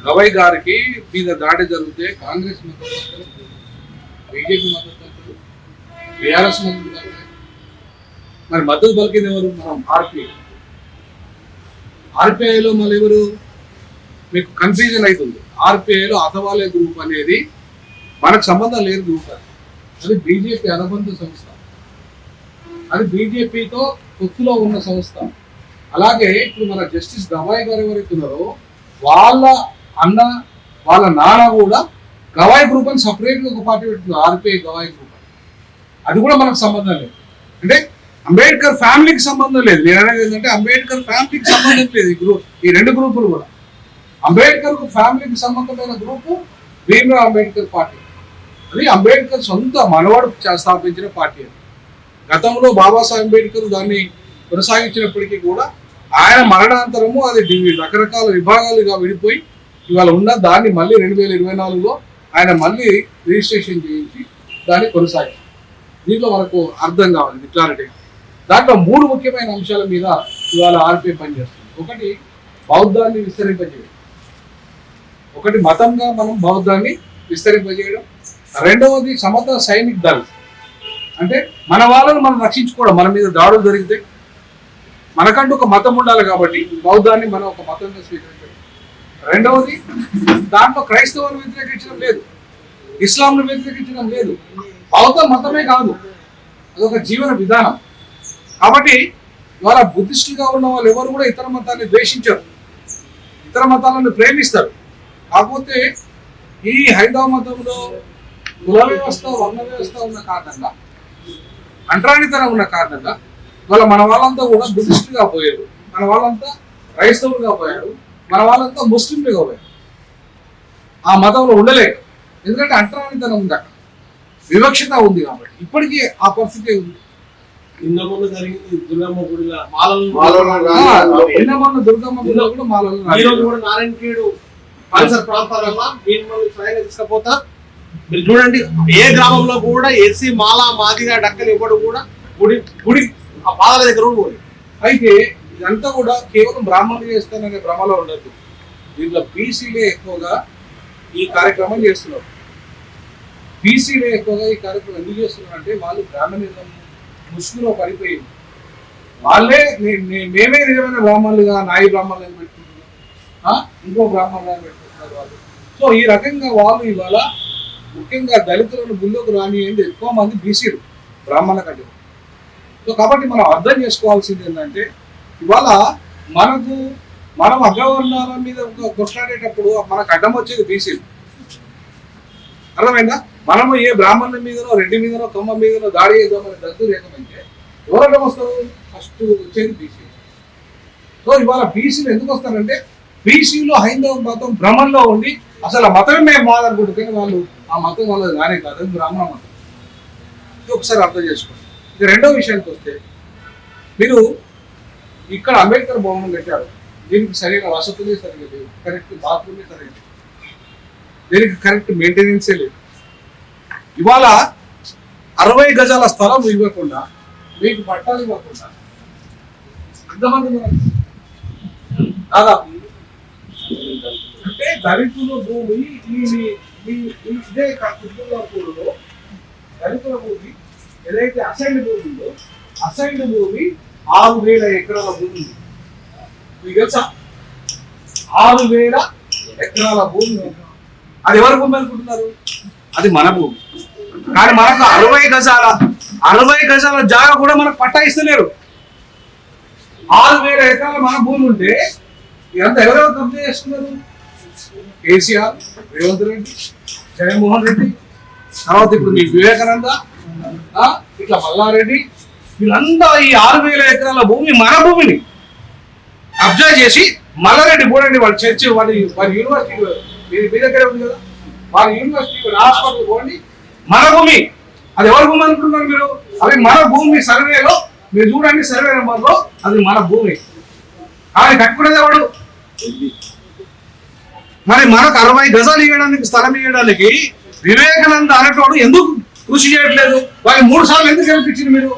గవై గారికి మీద దాడి జరిగితే కాంగ్రెస్ మద్దతు, బీజేపీ మద్దతు, బీఆర్ఎస్ మద్దతు, మరి మద్దతు పలికింది ఎవరు? మనం ఆర్పిఐలో మళ్ళీ ఎవరు? మీకు కన్ఫ్యూజన్ అవుతుంది. ఆర్పిఐలో అథవాలే గ్రూప్ అనేది మనకు సంబంధం లేని గ్రూప్. అది బీజేపీ అనుబంధ సంస్థ, అది బీజేపీతో పొత్తులో ఉన్న సంస్థ. అలాగే ఇప్పుడు మన జస్టిస్ గవాయ్ గారు ఎవరైతే ఉన్నారో వాళ్ళ అన్న వాళ్ళ నాన్న కూడా గవాయ్ గ్రూప్ అని సపరేట్గా ఒక పార్టీ పెట్టుకున్నారు, ఆర్పిఐ గవాయ్ గ్రూప్ అని. అది కూడా మనకు సంబంధం లేదు. అంటే అంబేద్కర్ ఫ్యామిలీకి సంబంధం లేదు. నేను అనేది ఏంటంటే అంబేద్కర్ ఫ్యామిలీకి సంబంధం లేదు ఈ గ్రూప్, ఈ రెండు గ్రూపులు కూడా. అంబేద్కర్ ఫ్యామిలీకి సంబంధమైన గ్రూపు భీమ్రావ్ అంబేద్కర్ పార్టీ. అది అంబేద్కర్ సొంత మనవాడు స్థాపించిన పార్టీ. అది గతంలో బాబాసాహెబ్ అంబేద్కర్ దాన్ని కొనసాగించినప్పటికీ కూడా ఆయన మరణాంతరము అది రకరకాల విభాగాలుగా విడిపోయి ఇవాళ ఉన్న దాన్ని మళ్ళీ 2024లో ఆయన మళ్ళీ రిజిస్ట్రేషన్ చేయించి దాన్ని కొనసాగించారు. దీంట్లో మనకు అర్థం కావాలి క్లారిటీ. దాంట్లో 3 ముఖ్యమైన అంశాల మీద ఇవాళ ఆర్పిఐ పనిచేస్తుంది. ఒకటి బౌద్ధాన్ని విస్తరింపజేయడం, ఒకటి మతంగా మనం బౌద్ధాన్ని విస్తరింపజేయడం, రెండవది సమతా సైనిక్ దళ్ అంటే మన వాళ్ళను మనం రక్షించుకోవడం. మన మీద దాడులు జరిగితే మనకంటూ ఒక మతం ఉండాలి కాబట్టి బౌద్ధాన్ని మనం ఒక మతంగా స్వీకరించడం. రెండవది దాంట్లో క్రైస్తవులను వ్యతిరేకించడం లేదు, ఇస్లాంను వ్యతిరేకించడం లేదు. బౌద్ధ మతమే కాదు, అదొక జీవన విధానం. కాబట్టి ఇవాళ బుద్ధిస్టులుగా ఉన్న వాళ్ళు ఎవరు కూడా ఇతర మతాన్ని ద్వేషించరు, ఇతర మతాలను ప్రేమిస్తారు. కాకపోతే ఈ హైందవ మతంలో కుల వ్యవస్థ, వర్ణ వ్యవస్థ ఉన్న కారణంగా, అంటరానితనం ఉన్న కారణంగా ఇవాళ మన వాళ్ళంతా కూడా బుద్ధిస్టులుగా పోయారు, మన వాళ్ళంతా క్రైస్తవులుగా పోయారు, మన వాళ్ళంతా ముస్లింలుగా పోయారు. ఆ మతంలో ఉండలేక, ఎందుకంటే అంటరానితనం ఉంది, అక్కడ వివక్షత ఉంది. కాబట్టి ఇప్పటికీ ఆ పరిస్థితి ఉంది. నిన్న మొన్న జరిగింది దుర్గమ్మ గుడిలో దుర్గమ్మ గుడిలో కూడా మాలలు, ఈరోజు కూడా నారాయణఖేడు పరిసర ప్రాంతాలలో మిమ్మల్ని స్వయంగా తీసుకపోతా. మీరు చూడండి, ఏ గ్రామంలో కూడా ఎస్సీ మాల మాదిగా డక్కలు ఇవ్వడం కూడా గుడి ఆ పాదాల దగ్గర కూడా. అయితే ఇదంతా కూడా కేవలం బ్రాహ్మణులు చేస్తాననే భ్రమలో ఉండదు. దీంట్లో బీసీలే ఎక్కువగా ఈ కార్యక్రమం చేస్తున్నారు. బీసీలే ఎక్కువగా ఈ కార్యక్రమం ఎందుకు చేస్తున్నారు అంటే వాళ్ళు బ్రాహ్మణిజం ముసుగులో పడిపోయింది. వాళ్ళే మేమే నిజమైన బ్రాహ్మణులుగా నాయి బ్రాహ్మణులను పెట్టుకుంటున్నారు, ఇంకో బ్రాహ్మణులను పెట్టుకుంటున్నారు వాళ్ళు. సో ఈ రకంగా వాళ్ళు ఇవాళ ముఖ్యంగా దళితులను గుళ్ళోకి రానియండి ఎక్కువ మంది బీసీలు బ్రాహ్మణుల కంటే. సో కాబట్టి మనం అర్థం చేసుకోవాల్సింది ఏంటంటే ఇవాళ మనం అగ్రవర్ణాల మీద కొట్లాడేటప్పుడు మనకు అడ్డం వచ్చేది బీసీలు. అర్థమైందా? మనము ఏ బ్రాహ్మణుల మీదనో, రెడ్డి మీదనో, కమ్మ మీదనో దాడి చేద్దామని దద్దు లేకపోతే ఎవరన్నా వస్తారు? ఫస్ట్ వచ్చేది బీసీలు. సో ఇవాళ బీసీలు ఎందుకు వస్తారంటే బీసీలో హైందవ మతం భ్రమంలో ఉండి అసలు ఆ మతమే మేము మాదనుకుంటుంది, వాళ్ళు ఆ మతం వాళ్ళది కానే కాదు, అది బ్రాహ్మణ మతం. ఇది ఒకసారి అర్థం చేసుకోండి. ఇక రెండో విషయానికి వస్తే, మీరు ఇక్కడ అంబేద్కర్ భవనం కట్టారు, దీనికి సరైన వసతులే సరిగా లేవు, కరెక్ట్ బాత్రూమే సరిగా లేదు, దీనికి కరెక్ట్ మెయింటెనెన్సే లేదు. ఇవాళ 60 గజాల స్థలం ఇవ్వకుండా, మీకు పట్టాలు ఇవ్వకుండా ఎంతమంది దాదాపు అంటే దళితుల భూమి ఇదే కుటుంబంలో దళితుల భూమి ఏదైతే అసైన్డ్ భూమి ఉందో అసైన్డ్ భూమి 6,000 ఎకరాల భూమి ఉంది. మీకు తెలుసా? 6,000 ఎకరాల భూమి. అది ఎవరి భూమి అనుకుంటున్నారు? అది మన భూమి. కానీ మనకు 60 గజాల జాగా కూడా మనకు పట్టా ఇస్తలేరు. 6,000 ఎకరాల మన భూమి ఉంటే ఇదంతా ఎవరెవరు కబ్జా చేస్తున్నారు? కేసీఆర్, రేవంత్ రెడ్డి, జగన్మోహన్ రెడ్డి, తర్వాత ఇప్పుడు మీ వివేకానంద, ఇట్లా మల్లారెడ్డి, వీళ్ళంతా ఈ 6,000 ఎకరాల భూమి మన భూమిని కబ్జా చేసి మల్లారెడ్డి పోండి, వాళ్ళ చర్చి, వాళ్ళ యూనివర్సిటీ మీ దగ్గరే ఉంది కదా, వాళ్ళ యూనివర్సిటీ హాస్పిటల్ పోండి, మన భూమి. అది ఎవరి భూమి అనుకుంటున్నారు మీరు? అది మన భూమి. సర్వేలో మీరు చూడండి, సర్వే నెంబర్లో అది మన భూమి. కానీ కట్టుకునేది ఎవడు? మరి మనకు 60 గజాలు ఇవ్వడానికి, స్థలం ఇవ్వడానికి వివేకానంద అనేటోడు ఎందుకు కృషి చేయట్లేదు? వాళ్ళు 3 సార్లు ఎందుకు గెలిపించింది మీరు?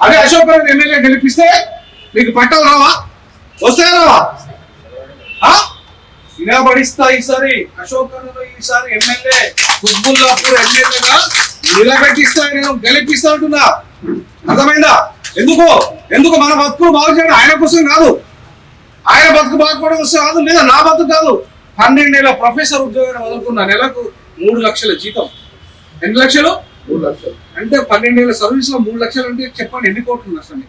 అదే అశోక్ గారిని ఎమ్మెల్యే గెలిపిస్తే మీకు పట్టాలు రావా? వస్తాయా రావా? నిలబడిస్తా ఈసారి అశోక్ గారు ఈసారి ఎమ్మెల్యే కుత్బుల్లాపూర్ ఎమ్మెల్యేగా నిలబెట్టిస్తా, నేను గెలిపిస్తా అంటున్నా. అర్థమైందా? ఎందుకు మన బతుకులు బాగు చేయడం ఆయన కోసం కాదు, ఆయన బతుకు బాగుపడడం కోసం కాదు, లేదా నా బతుకు కాదు. 12 ఏళ్ళ ప్రొఫెసర్ ఉద్యోగాన్ని వదులుకున్నా, నెలకు 3 లక్షల జీతం. ఎన్ని లక్షలు? 3 లక్షలు. అంటే 12 ఏళ్ళ సర్వీస్ లో 3 లక్షలు అంటే చెప్పండి ఎన్ని కోట్లు నష్టం.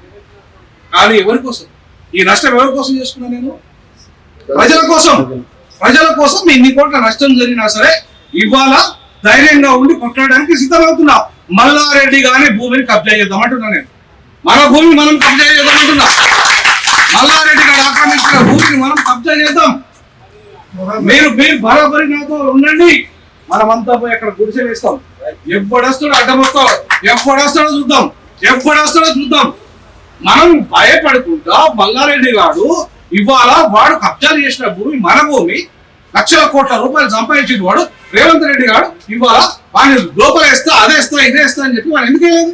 కానీ ఎవరి కోసం ఈ నష్టం? ఎవరి కోసం చేసుకున్నా నేను? ప్రజల కోసం మీ ఇన్ని కోట్ల నష్టం జరిగినా సరే ఇవాళ ధైర్యంగా ఉండి కొట్టడానికి సిద్ధమవుతున్నా. మల్లారెడ్డి గాని భూమిని కబ్జా చేద్దామంటున్నా నేను. మన భూమిని మనం కబ్జా చేద్దామంటున్నా. మల్లారెడ్డి గారు ఆక్రమించిన భూమిని మనం కబ్జా చేద్దాం. మీరు బరాబరి నాతో ఉండండి. మనమంతా పోయి అక్కడ గుడిసె వేస్తాం. ఎప్పుడొస్తాడో అడ్డం వస్తాం, ఎప్పుడొస్తాడో చూద్దాం. మనం భయపడుకుంటా మల్లారెడ్డి గారు ఇవాళ వాడు కబ్జాలు చేసిన భూమి మన భూమి, లక్షల కోట్ల రూపాయలు సంపాదించిన వాడు రేవంత్ రెడ్డి గారు ఇవాళ వాడిని లోపలేస్తా, అదేస్తా, ఇదేస్తా అని చెప్పి వాడు ఎందుకేలేదు?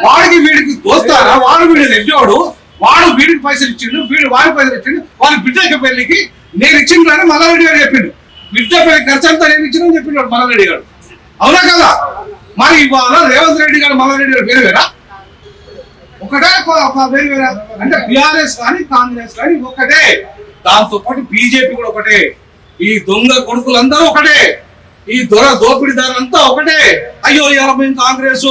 వాడికి వీడికి దోస్తారా? వాడు వీడి రెడ్డివాడు, వాడు వీడికి పైసలు ఇచ్చిండు, వీడు వాడి పైసలు ఇచ్చిండు. వాడి బిడ్డకి పెళ్లికి నేను ఇచ్చిండు అని మల్లారెడ్డి గారు చెప్పిండు. బిడ్డ పెళ్లి ఖర్చు అంతా నేను ఇచ్చిన చెప్పిండు మల్లారెడ్డి గారు. అవునా కదా? మరి ఇవాళ రేవంత్ రెడ్డి గారు మల్లారెడ్డి గారు వేరు వేరా? ఒకటే వేరు వేరా? అంటే బీఆర్ఎస్ కానీ కాంగ్రెస్ కానీ ఒకటే, దాంతో పాటు బీజేపీ కూడా ఒకటే, ఈ దొంగ కొడుకులందరూ ఒకటే, ఈ దోపిడీదారులంతా ఒకటే. అయ్యో ఇలా మేము కాంగ్రెస్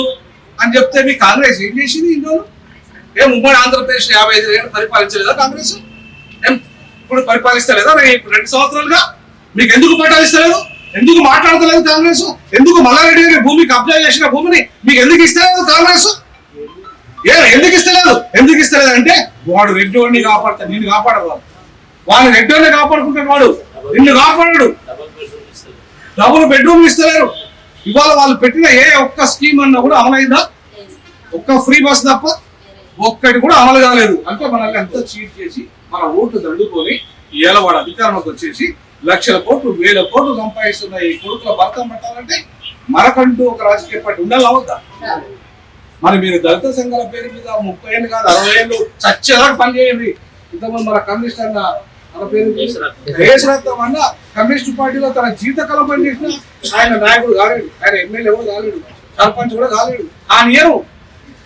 అని చెప్తే మీ కాంగ్రెస్ ఏం చేసింది? ఇందులో ఉమ్మడి ఆంధ్రప్రదేశ్ 55 ఏళ్ళు పరిపాలించలేదా కాంగ్రెస్? ఇప్పుడు పరిపాలిస్తలేదా? 2 సంవత్సరాలుగా మీకు ఎందుకు పరిపాలిస్తలేదు? ఎందుకు మాట్లాడతలేదు కాంగ్రెస్? ఎందుకు మల్లారెడ్డి గారి భూమి కబ్జా చేసిన భూమిని మీకు ఎందుకు ఇస్తలేదు కాంగ్రెస్? ఎందుకు ఇస్తలేదు అంటే వాడు రెడ్డివాడిని కాపాడతాడు, నిన్ను కాపాడదు. వాడు రెడ్డివాడిని కాపాడుకుంటాడు, వాడు నిన్ను కాపాడాడు. డబుల్ బెడ్రూమ్ ఇస్తలేరు. ఇవాళ వాళ్ళు పెట్టిన ఏ ఒక్క స్కీమ్ అన్నా కూడా అమలైందా? ఒక్క ఫ్రీ బస్ తప్ప ఒక్కటి కూడా అమలు కాలేదు. అంటే మనల్ని అంతా చీట్ చేసి మన ఓట్లు దండుకొని ఇవాళ వాడు అధికారంలోకి వచ్చేసి లక్షల కోట్లు 1000 కోట్లు సంపాదిస్తున్న ఈ కొడుకుల భర్తం పట్టాలంటే మనకంటూ ఒక రాజకీయ పార్టీ ఉండాలి, అవద్దా? మరి మీరు దళిత సంఘాల పేరు మీద 30 ఏళ్ళు కాదు 60 ఏళ్ళు చచ్చేదాకా పనిచేయండి. ఇంతకుముందు మన కమ్యూనిస్ట్ అన్న మన పేరు దేశరత్నం అన్న కమ్యూనిస్ట్ పార్టీలో తన జీవితకాలం పనిచేసిన ఆయన నాయకుడు కాలేడు, ఆయన ఎమ్మెల్యే కూడా కాలేడు, సర్పంచ్ కూడా కాలేడు. ఆ నియమం